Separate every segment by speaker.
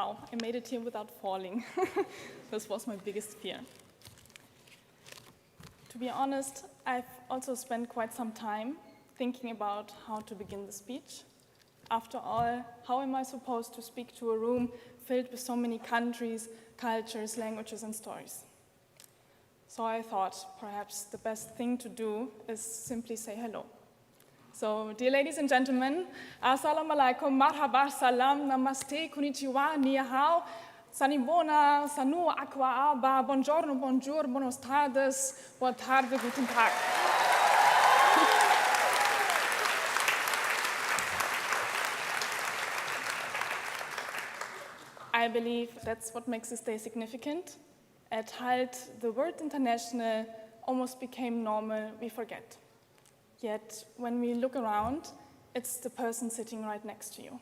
Speaker 1: wow, I made it here without falling. This was my biggest fear. To be honest, I've also spent quite some time thinking about how to begin the speech. After all, how am I supposed to speak to a room filled with so many countries, cultures, languages, and stories? So I thought perhaps the best thing to do is simply say hello. So, dear ladies and gentlemen, assalamu alaikum, marhaba, salam, namaste, konnichiwa, ni hao, sanibona, sanu, aqua, aba, buongiorno, bonjour, buenos tardes, boa tarde, guten tag. I believe that's what makes this day significant. At Hult, the word international almost became normal, we forget. Yet, when we look around, it's the person sitting right next to you.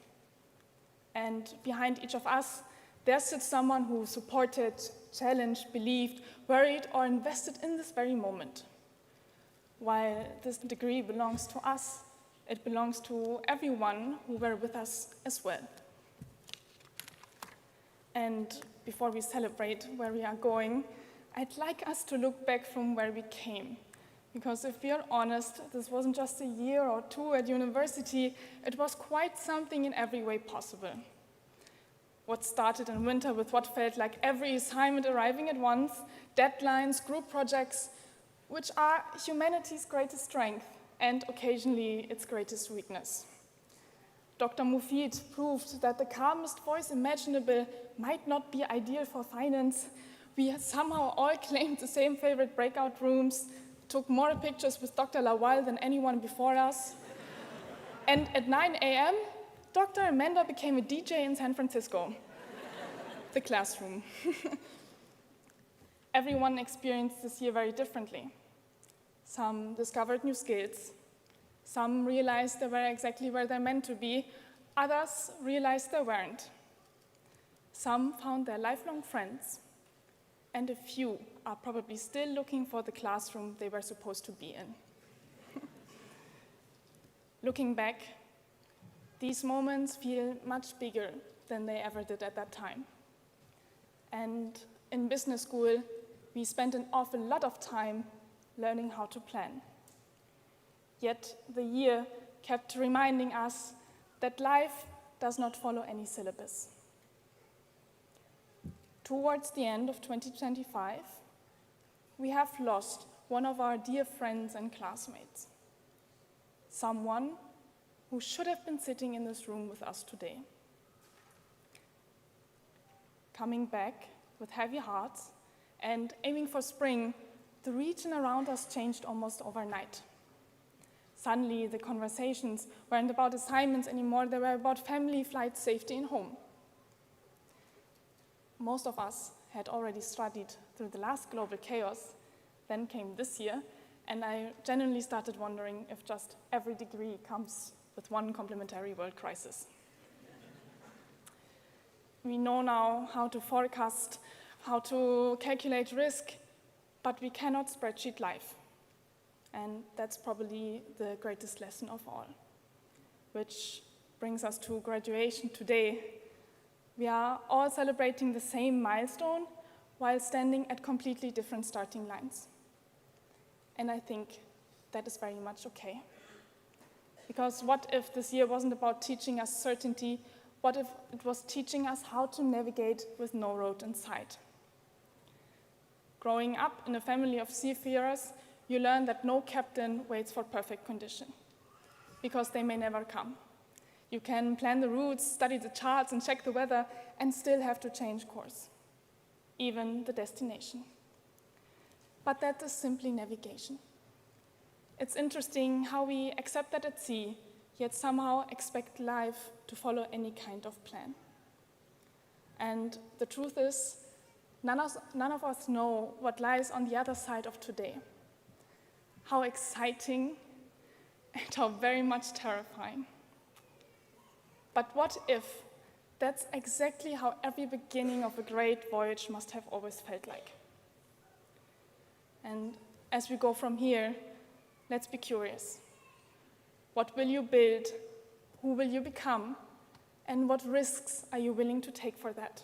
Speaker 1: And behind each of us, there sits someone who supported, challenged, believed, worried, or invested in this very moment. While this degree belongs to us, it belongs to everyone who were with us as well. And before we celebrate where we are going, I'd like us to look back from where we came. Because if we are honest, this wasn't just a year or two at university, it was quite something in every way possible. What started in winter with what felt like every assignment arriving at once, deadlines, group projects, which are humanity's greatest strength and occasionally its greatest weakness. Dr. Mufid proved that the calmest voice imaginable might not be ideal for finance. We somehow all claimed the same favorite breakout rooms, took more pictures with Dr. Lawal than anyone before us. And at 9 a.m., Dr. Amanda became a DJ in San Francisco, the classroom. Everyone experienced this year very differently. Some discovered new skills. Some realized they were exactly where they're meant to be. Others realized they weren't. Some found their lifelong friends. And a few are probably still looking for the classroom they were supposed to be in. Looking back, these moments feel much bigger than they ever did at that time. And in business school, we spent an awful lot of time learning how to plan. Yet the year kept reminding us that life does not follow any syllabus. Towards the end of 2025, we have lost one of our dear friends and classmates, someone who should have been sitting in this room with us today. Coming back with heavy hearts and aiming for spring, the region around us changed almost overnight. Suddenly, the conversations weren't about assignments anymore, they were about family, flight, safety, and home. Most of us had already studied through the last global chaos, then came this year, and I genuinely started wondering if just every degree comes with one complementary world crisis. We know now how to forecast, how to calculate risk, but we cannot spreadsheet life. And that's probably the greatest lesson of all, which brings us to graduation today. We are all celebrating the same milestone while standing at completely different starting lines. And I think that is very much okay. Because what if this year wasn't about teaching us certainty? What if it was teaching us how to navigate with no road in sight? Growing up in a family of seafarers, you learn that no captain waits for perfect condition, because they may never come. You can plan the routes, study the charts, and check the weather, and still have to change course, even the destination. But that is simply navigation. It's interesting how we accept that at sea, yet somehow expect life to follow any kind of plan. And the truth is, none of us know what lies on the other side of today. How exciting and how very much terrifying. But what if that's exactly how every beginning of a great voyage must have always felt like? And as we go from here, let's be curious. What will you build? Who will you become? And what risks are you willing to take for that?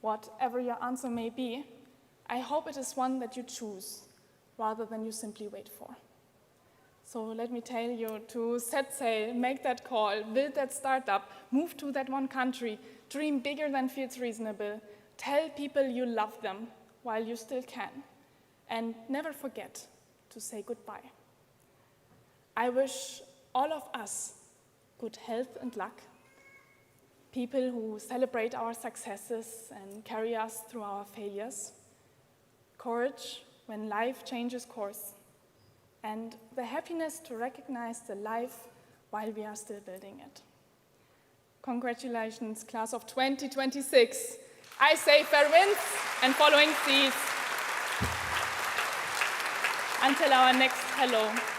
Speaker 1: Whatever your answer may be, I hope it is one that you choose rather than you simply wait for. So let me tell you to set sail, make that call, build that startup, move to that one country, dream bigger than feels reasonable, tell people you love them while you still can, and never forget to say goodbye. I wish all of us good health and luck, people who celebrate our successes and carry us through our failures, courage when life changes course, and the happiness to recognize the life while we are still building it. Congratulations, class of 2026. I say fair winds and following seas. Until our next hello.